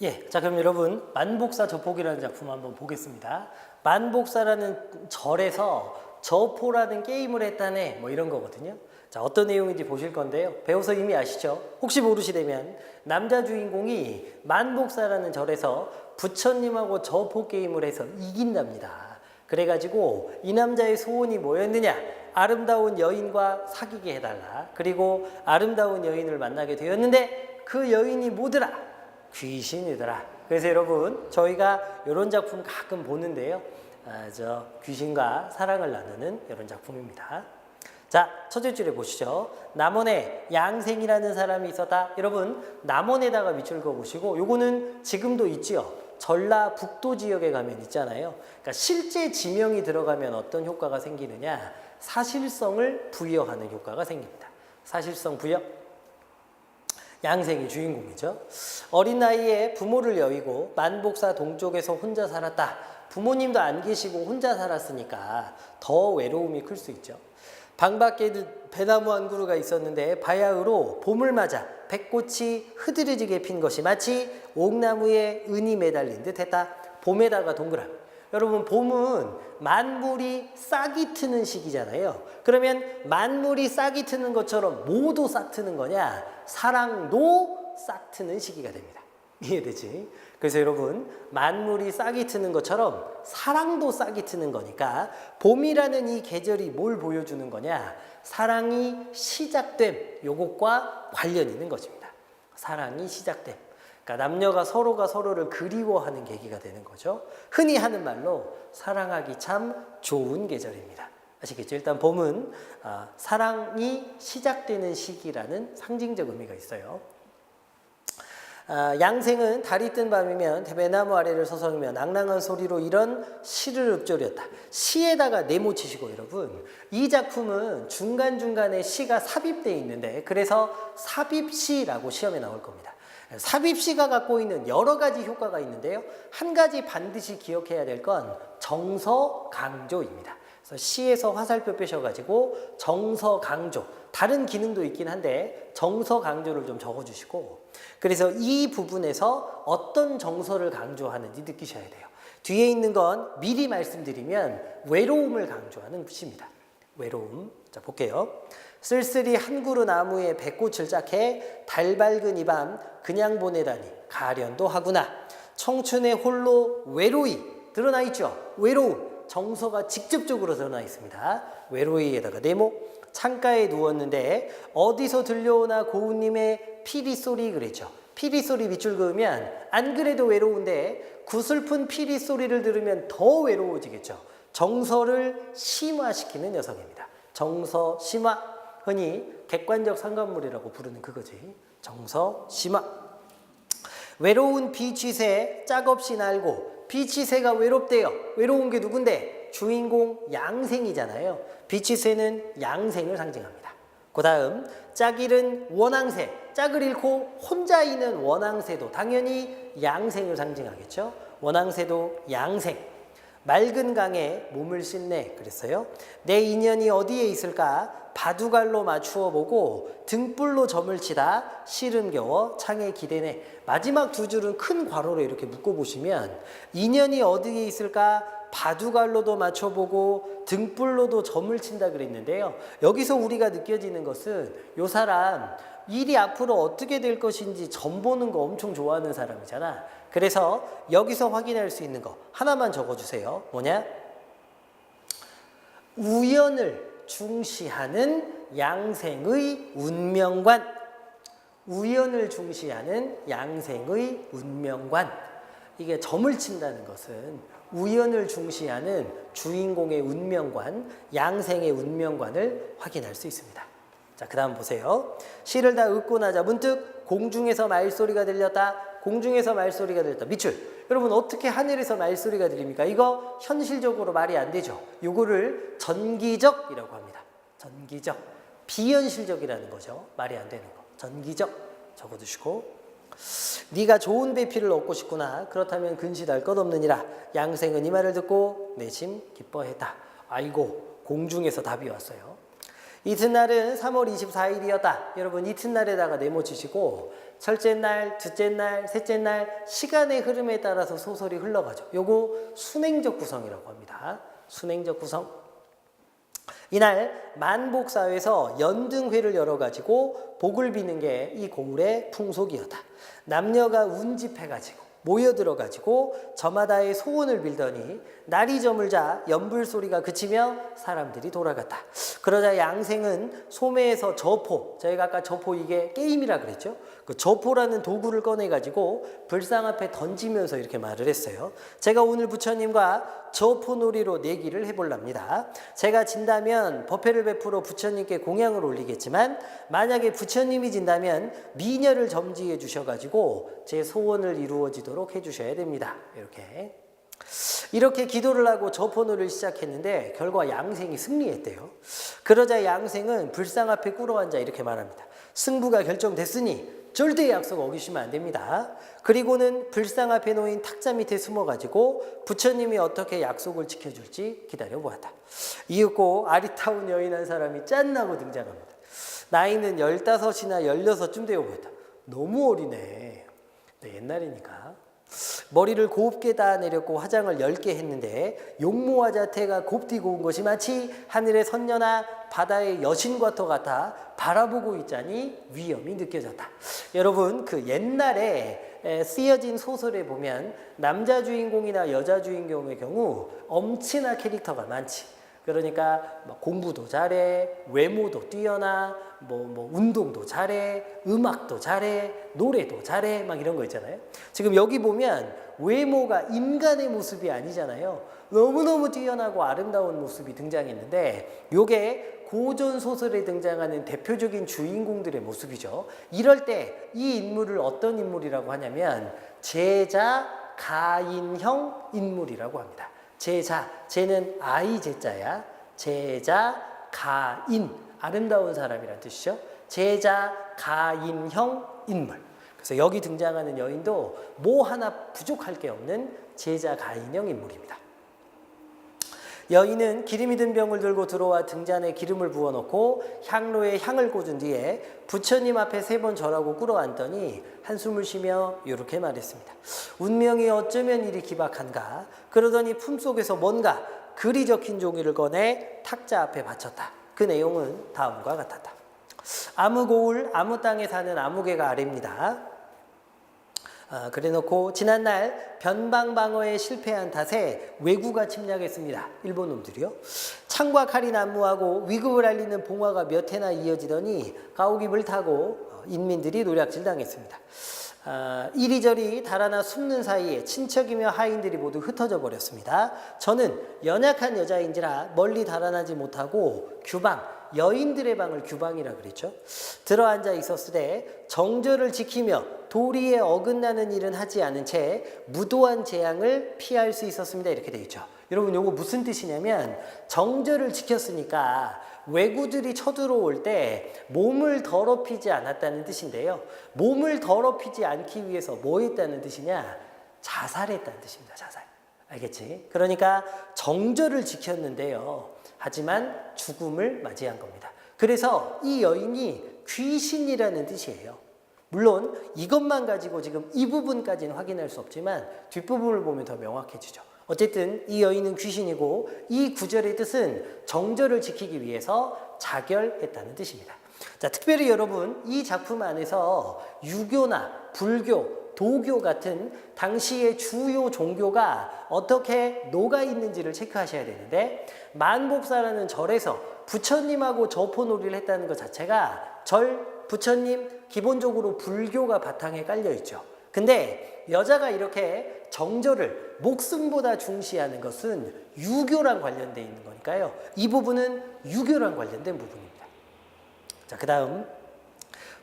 예, 자 그럼 여러분 만복사 저폭이라는 작품 한번 보겠습니다. 만복사라는 절에서 저포라는 게임을 했다네 뭐 이런 거거든요. 자 어떤 내용인지 보실 건데요. 배워서 이미 아시죠? 혹시 모르시다면 남자 주인공이 만복사라는 절에서 부처님하고 저포 게임을 해서 이긴답니다. 그래가지고 이 남자의 소원이 뭐였느냐? 아름다운 여인과 사귀게 해달라. 그리고 아름다운 여인을 만나게 되었는데 그 여인이 뭐더라? 귀신이더라. 그래서 여러분 저희가 이런 작품 가끔 보는데요. 저 귀신과 사랑을 나누는 이런 작품입니다. 자, 첫째 줄에 보시죠. 남원에 양생이라는 사람이 있었다. 여러분 남원에다가 밑줄 그어 보시고 요거는 지금도 있지요. 전라북도 지역에 가면 있잖아요. 그러니까 실제 지명이 들어가면 어떤 효과가 생기느냐? 사실성을 부여하는 효과가 생깁니다. 사실성 부여. 양생이 주인공이죠. 어린 나이에 부모를 여의고 만복사 동쪽에서 혼자 살았다. 부모님도 안 계시고 혼자 살았으니까 더 외로움이 클 수 있죠. 방 밖에 배나무 한 그루가 있었는데 바야흐로 봄을 맞아 백꽃이 흐드러지게 핀 것이 마치 옥나무에 은이 매달린 듯 했다. 봄에다가 동그라미. 여러분 봄은 만물이 싹이 트는 시기잖아요. 그러면 만물이 싹이 트는 것처럼 뭐도 싹 트는 거냐? 사랑도 싹 트는 시기가 됩니다. 이해되지? 그래서 여러분 만물이 싹이 트는 것처럼 사랑도 싹이 트는 거니까 봄이라는 이 계절이 뭘 보여주는 거냐? 사랑이 시작됨 요것과 관련 있는 것입니다. 사랑이 시작됨. 그러니까 남녀가 서로가 서로를 그리워하는 계기가 되는 거죠. 흔히 하는 말로 사랑하기 참 좋은 계절입니다. 아시겠죠? 일단 봄은 사랑이 시작되는 시기라는 상징적 의미가 있어요. 양생은 달이 뜬 밤이면 대배나무 아래를 서성이며 낭랑한 소리로 이런 시를 읊조렸다. 시에다가 네모치시고 여러분 이 작품은 중간중간에 시가 삽입되어 있는데 그래서 삽입시라고 시험에 나올 겁니다. 삽입시가 갖고 있는 여러 가지 효과가 있는데요. 한 가지 반드시 기억해야 될 건 정서강조입니다. 그래서 시에서 화살표 빼셔가지고 정서강조, 다른 기능도 있긴 한데 정서강조를 좀 적어주시고 그래서 이 부분에서 어떤 정서를 강조하는지 느끼셔야 돼요. 뒤에 있는 건 미리 말씀드리면 외로움을 강조하는 시입니다. 외로움. 자, 볼게요. 쓸쓸히 한 그루 나무에 백꽃을 짝해 달 밝은 이 밤 그냥 보내다니 가련도 하구나. 청춘의 홀로 외로이 드러나 있죠. 외로움. 정서가 직접적으로 드러나 있습니다. 외로이에다가 네모. 창가에 누웠는데 어디서 들려오나 고운님의 피리 소리 그랬죠. 피리 소리 밑줄 그으면 안 그래도 외로운데 구슬픈 피리 소리를 들으면 더 외로워지겠죠. 정서를 심화시키는 녀석입니다. 정서 심화. 흔히 객관적 상관물이라고 부르는 그거지. 정서 심화. 외로운 비취새 짝없이 날고 비취새가 외롭대요. 외로운 게 누군데? 주인공 양생이잖아요. 비취새는 양생을 상징합니다. 그 다음 짝잃은 원앙새 짝을 잃고 혼자 있는 원앙새도 당연히 양생을 상징하겠죠. 원앙새도 양생. 맑은 강에 몸을 씻네 그랬어요. 내 인연이 어디에 있을까? 바둑알로 맞추어 보고 등불로 점을 치다 시름 겨워 창에 기대네. 마지막 두 줄은 큰 괄호로 이렇게 묶어보시면 인연이 어디에 있을까? 바둑알로도 맞춰보고 등불로도 점을 친다 그랬는데요. 여기서 우리가 느껴지는 것은 이 사람 일이 앞으로 어떻게 될 것인지 점 보는 거 엄청 좋아하는 사람이잖아. 그래서 여기서 확인할 수 있는 거 하나만 적어주세요. 뭐냐? 우연을 중시하는 양생의 운명관. 우연을 중시하는 양생의 운명관. 이게 점을 친다는 것은 우연을 중시하는 주인공의 운명관, 양생의 운명관을 확인할 수 있습니다. 자, 그 다음 보세요. 시를 다 읊고 나자 문득 공중에서 말소리가 들렸다. 공중에서 말소리가 들렸다. 밑줄. 여러분 어떻게 하늘에서 말소리가 들립니까? 이거 현실적으로 말이 안 되죠. 이거를 전기적이라고 합니다. 전기적. 비현실적이라는 거죠. 말이 안 되는 거. 전기적. 적어두시고. 네가 좋은 배필을 얻고 싶구나. 그렇다면 근시할 것 없느니라. 양생은 이 말을 듣고 내심 기뻐했다. 아이고 공중에서 답이 왔어요. 이튿날은 3월 24일이었다. 여러분 이튿날에다가 네모치시고 첫째 날, 둘째 날, 셋째 날 시간의 흐름에 따라서 소설이 흘러가죠. 요거 순행적 구성이라고 합니다. 순행적 구성. 이날 만복사회에서 연등회를 열어가지고 복을 비는 게 이 고을의 풍속이었다. 남녀가 운집해가지고 모여들어가지고 저마다의 소원을 빌더니 날이 저물자 연불 소리가 그치며 사람들이 돌아갔다. 그러자 양생은 소매에서 저포, 저희가 아까 저포 이게 게임이라 그랬죠. 그 저포라는 도구를 꺼내가지고 불상 앞에 던지면서 이렇게 말을 했어요. 제가 오늘 부처님과 저포놀이로 내기를 해볼랍니다. 제가 진다면 법회를 베풀어 부처님께 공양을 올리겠지만 만약에 부처님이 진다면 미녀를 점지해 주셔가지고 제 소원을 이루어지도록 해주셔야 됩니다. 이렇게 기도를 하고 저포놀이를 시작했는데 결과 양생이 승리했대요. 그러자 양생은 불상 앞에 꿇어앉아 이렇게 말합니다. 승부가 결정됐으니 절대 약속 어기시면 안 됩니다. 그리고는 불상 앞에 놓인 탁자 밑에 숨어가지고 부처님이 어떻게 약속을 지켜줄지 기다려보았다. 이윽고 아리따운 여인 한 사람이 짠나고 등장합니다. 나이는 15이나 16쯤 되어 보였다. 너무 어리네. 네, 옛날이니까. 머리를 곱게 다 내렸고 화장을 10개 했는데 용모와 자태가 곱디고 온 것이 마치 하늘의 선녀나 바다의 여신과도 같아 바라보고 있자니 위엄이 느껴졌다. 여러분 그 옛날에 쓰여진 소설에 보면 남자 주인공이나 여자 주인공의 경우 엄친아 캐릭터가 많지. 그러니까 공부도 잘해, 외모도 뛰어나, 운동도 잘해, 음악도 잘해, 노래도 잘해, 막 이런 거 있잖아요. 지금 여기 보면 외모가 인간의 모습이 아니잖아요. 너무너무 뛰어나고 아름다운 모습이 등장했는데 요게 고전 소설에 등장하는 대표적인 주인공들의 모습이죠. 이럴 때 이 인물을 어떤 인물이라고 하냐면 제자 가인형 인물이라고 합니다. 제자, 제는 아이 제자야. 제자 가인, 아름다운 사람이란 뜻이죠. 제자 가인형 인물. 그래서 여기 등장하는 여인도 뭐 하나 부족할 게 없는 제자 가인형 인물입니다. 여인은 기름이 든 병을 들고 들어와 등잔에 기름을 부어놓고 향로에 향을 꽂은 뒤에 부처님 앞에 3번 절하고 꿇어앉더니 한숨을 쉬며 이렇게 말했습니다. 운명이 어쩌면 이리 기박한가. 그러더니 품속에서 뭔가 글이 적힌 종이를 꺼내 탁자 앞에 바쳤다. 그 내용은 다음과 같았다. 아무 고을 아무 땅에 사는 아무개가 아래입니다. 그래놓고 지난날 변방방어에 실패한 탓에 왜구가 침략했습니다. 일본 놈들이요. 창과 칼이 난무하고 위급을 알리는 봉화가 몇 해나 이어지더니 가오깁을 타고 인민들이 노략질 당했습니다. 이리저리 달아나 숨는 사이에 친척이며 하인들이 모두 흩어져 버렸습니다. 저는 연약한 여자인지라 멀리 달아나지 못하고 규방, 여인들의 방을 규방이라 그랬죠. 들어앉아 있었으되 정절을 지키며 도리에 어긋나는 일은 하지 않은 채 무도한 재앙을 피할 수 있었습니다. 이렇게 되어 있죠. 여러분 요거 무슨 뜻이냐면 정절을 지켰으니까 왜구들이 쳐들어올 때 몸을 더럽히지 않았다는 뜻인데요. 몸을 더럽히지 않기 위해서 뭐 했다는 뜻이냐? 자살했다는 뜻입니다. 자살. 알겠지? 그러니까 정절을 지켰는데요. 하지만 죽음을 맞이한 겁니다. 그래서 이 여인이 귀신이라는 뜻이에요. 물론 이것만 가지고 지금 이 부분까지는 확인할 수 없지만 뒷부분을 보면 더 명확해지죠. 어쨌든 이 여인은 귀신이고 이 구절의 뜻은 정절을 지키기 위해서 자결했다는 뜻입니다. 자, 특별히 여러분 이 작품 안에서 유교나 불교, 도교 같은 당시의 주요 종교가 어떻게 녹아 있는지를 체크하셔야 되는데 만복사라는 절에서 부처님하고 저포놀이를 했다는 것 자체가 절, 부처님, 기본적으로 불교가 바탕에 깔려 있죠. 근데 여자가 이렇게 정절을 목숨보다 중시하는 것은 유교랑 관련되어 있는 거니까요. 이 부분은 유교랑 관련된 부분입니다. 자, 그 다음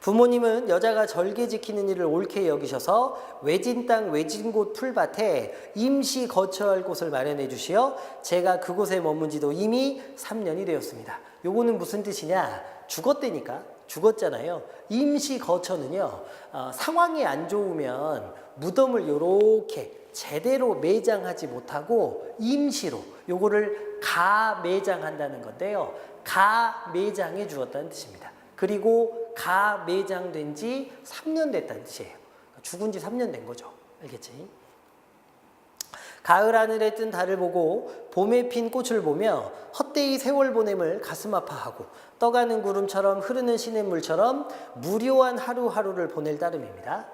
부모님은 여자가 절개 지키는 일을 옳게 여기셔서 외진 땅 외진 곳 풀밭에 임시 거처할 곳을 마련해 주시어 제가 그곳에 머문 지도 이미 3년이 되었습니다. 요거는 무슨 뜻이냐? 죽었대니까. 죽었잖아요. 임시 거처는요, 상황이 안 좋으면 무덤을 이렇게 제대로 매장하지 못하고 임시로 요거를 가매장한다는 건데요. 가매장해 주었다는 뜻입니다. 그리고 가 매장된 지 3년 됐다는 뜻이에요. 죽은 지 3년 된 거죠. 알겠지? 가을 하늘에 뜬 달을 보고 봄에 핀 꽃을 보며 헛되이 세월 보냄을 가슴 아파하고 떠가는 구름처럼 흐르는 시냇물처럼 무료한 하루하루를 보낼 따름입니다.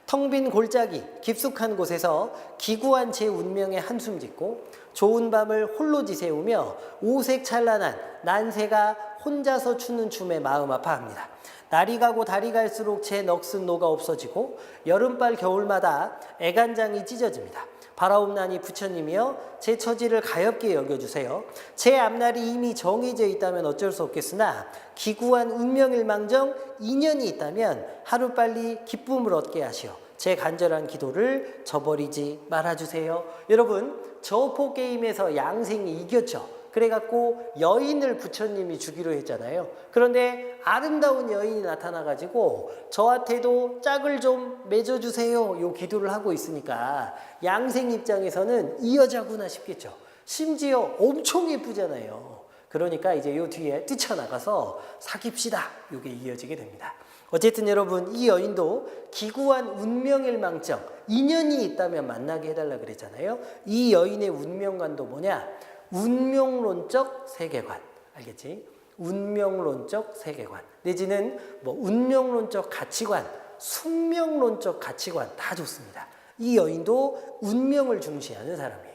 텅 빈 골짜기 깊숙한 곳에서 기구한 제 운명에 한숨 짓고 좋은 밤을 홀로 지새우며 오색 찬란한 난새가 혼자서 추는 춤에 마음 아파합니다. 날이 가고 달이 갈수록 제 넋은 녹아 없어지고 여름발 겨울마다 애간장이 찢어집니다. 바라옵나니 부처님이여 제 처지를 가엾게 여겨주세요. 제 앞날이 이미 정해져 있다면 어쩔 수 없겠으나 기구한 운명일망정 인연이 있다면 하루빨리 기쁨을 얻게 하시오. 제 간절한 기도를 저버리지 말아주세요. 여러분, 저포 게임에서 양생이 이겼죠. 그래갖고 여인을 부처님이 주기로 했잖아요. 그런데 아름다운 여인이 나타나가지고 저한테도 짝을 좀 맺어주세요. 요 기도를 하고 있으니까 양생 입장에서는 이 여자구나 싶겠죠. 심지어 엄청 예쁘잖아요. 그러니까 이제 요 뒤에 뛰쳐나가서 사깁시다. 요게 이어지게 됩니다. 어쨌든 여러분, 이 여인도 기구한 운명일망정 인연이 있다면 만나게 해달라 그랬잖아요. 이 여인의 운명관도 뭐냐? 운명론적 세계관. 알겠지? 운명론적 세계관. 내지는 뭐 운명론적 가치관, 숙명론적 가치관 다 좋습니다. 이 여인도 운명을 중시하는 사람이에요.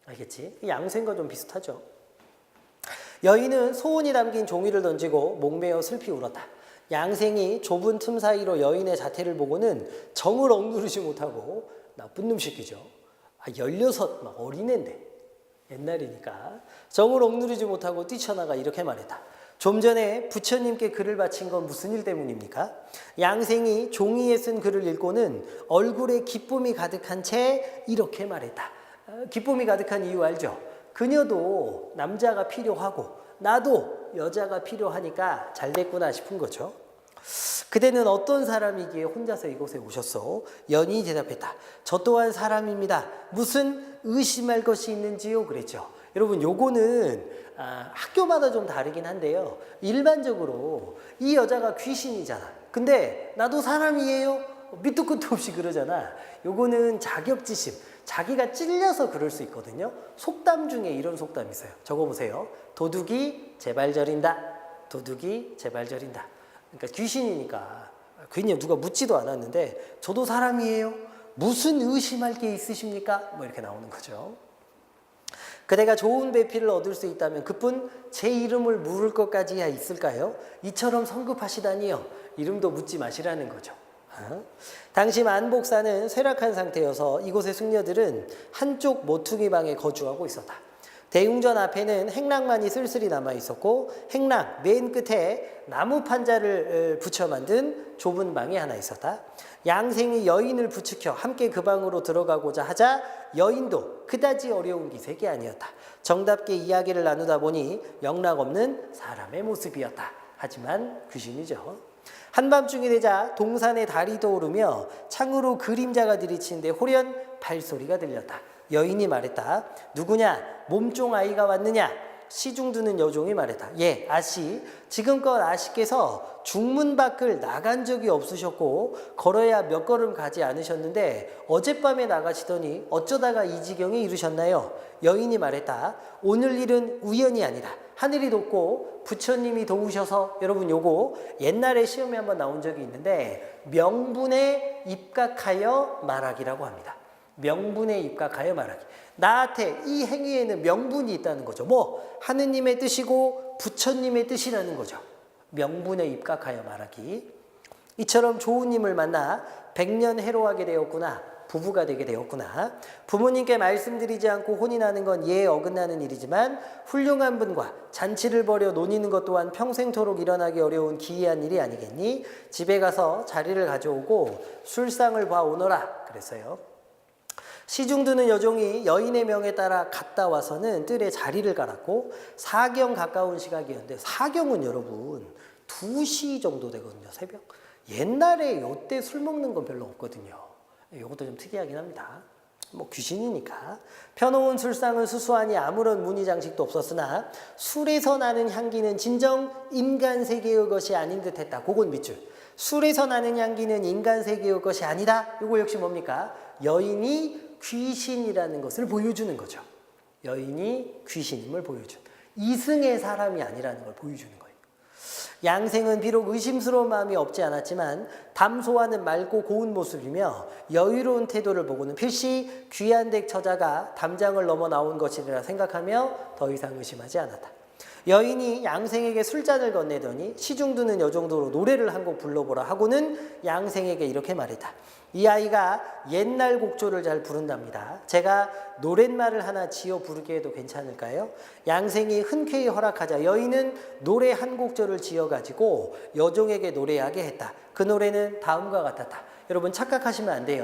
알겠지? 양생과 좀 비슷하죠. 여인은 소원이 담긴 종이를 던지고 목매어 슬피 울었다. 양생이 좁은 틈 사이로 여인의 자태를 보고는 정을 억누르지 못하고 나쁜 놈 새끼죠. 16 막 어린애인데 옛날이니까 정을 억누르지 못하고 뛰쳐나가 이렇게 말했다. 좀 전에 부처님께 글을 바친 건 무슨 일 때문입니까? 양생이 종이에 쓴 글을 읽고는 얼굴에 기쁨이 가득한 채 이렇게 말했다. 기쁨이 가득한 이유 알죠? 그녀도 남자가 필요하고 나도 여자가 필요하니까 잘 됐구나 싶은 거죠. 그대는 어떤 사람이기에 혼자서 이곳에 오셨어? 연인이 대답했다. 저 또한 사람입니다. 무슨 의심할 것이 있는지요? 그랬죠. 여러분, 요거는 학교마다 좀 다르긴 한데요. 일반적으로 이 여자가 귀신이잖아. 근데 나도 사람이에요. 밑도 끝도 없이 그러잖아. 요거는 자격지심. 자기가 찔려서 그럴 수 있거든요. 속담 중에 이런 속담이 있어요. 적어보세요. 도둑이 제발 저린다. 도둑이 제발 저린다. 그러니까 귀신이니까 괜히 누가 묻지도 않았는데 저도 사람이에요. 무슨 의심할 게 있으십니까? 뭐 이렇게 나오는 거죠. 그대가 좋은 배필을 얻을 수 있다면 그뿐 제 이름을 물을 것까지야 있을까요? 이처럼 성급하시다니요. 이름도 묻지 마시라는 거죠. 당시 만복사는 쇠락한 상태여서 이곳의 숙녀들은 한쪽 모퉁이 방에 거주하고 있었다. 대웅전 앞에는 행랑만이 쓸쓸히 남아있었고 행랑 맨 끝에 나무 판자를 붙여 만든 좁은 방이 하나 있었다. 양생이 여인을 부추켜 함께 그 방으로 들어가고자 하자 여인도 그다지 어려운 기색이 아니었다. 정답게 이야기를 나누다 보니 영락없는 사람의 모습이었다. 하지만 귀신이죠. 한밤중이 되자 동산에 달이 떠오르며 창으로 그림자가 들이치는데 호련 발소리가 들렸다. 여인이 말했다. 누구냐? 몸종 아이가 왔느냐? 시중드는 여종이 말했다. 예, 아씨. 지금껏 아씨께서 중문 밖을 나간 적이 없으셨고 걸어야 몇 걸음 가지 않으셨는데 어젯밤에 나가시더니 어쩌다가 이 지경에 이르셨나요? 여인이 말했다. 오늘 일은 우연이 아니라 하늘이 돕고 부처님이 도우셔서. 여러분, 요거 옛날에 시험에 한번 나온 적이 있는데 명분에 입각하여 말하기라고 합니다. 명분에 입각하여 말하기. 나한테 이 행위에는 명분이 있다는 거죠. 뭐 하느님의 뜻이고 부처님의 뜻이라는 거죠. 명분에 입각하여 말하기. 이처럼 좋은 님을 만나 100년 해로하게 되었구나. 부부가 되게 되었구나. 부모님께 말씀드리지 않고 혼인하는 건 예에 어긋나는 일이지만 훌륭한 분과 잔치를 벌여 논의는 것 또한 평생토록 일어나기 어려운 기이한 일이 아니겠니? 집에 가서 자리를 가져오고 술상을 봐오너라 그랬어요. 시중드는 여종이 여인의 명에 따라 갔다 와서는 뜰에 자리를 깔았고 사경 가까운 시각이었는데 사경은 여러분 2시 정도 되거든요. 새벽. 옛날에 요때 술 먹는 건 별로 없거든요. 이것도 좀 특이하긴 합니다. 뭐 귀신이니까. 펴놓은 술상은 수수하니 아무런 무늬 장식도 없었으나 술에서 나는 향기는 진정 인간 세계의 것이 아닌 듯했다. 그건 밑줄. 술에서 나는 향기는 인간 세계의 것이 아니다. 이거 역시 뭡니까? 여인이 귀신이라는 것을 보여주는 거죠. 여인이 귀신임을 보여준. 이승의 사람이 아니라는 걸 보여주는 거예요. 양생은 비록 의심스러운 마음이 없지 않았지만 담소와는 맑고 고운 모습이며 여유로운 태도를 보고는 필시 귀한 댁 처자가 담장을 넘어 나온 것이라 생각하며 더 이상 의심하지 않았다. 여인이 양생에게 술잔을 건네더니 시중드는 여정도로 노래를 한 곡 불러보라 하고는 양생에게 이렇게 말했다. 이 아이가 옛날 곡조를 잘 부른답니다. 제가 노랫말을 하나 지어 부르게 해도 괜찮을까요? 양생이 흔쾌히 허락하자 여인은 노래 한 곡조를 지어가지고 여종에게 노래하게 했다. 그 노래는 다음과 같았다. 여러분 착각하시면 안 돼요.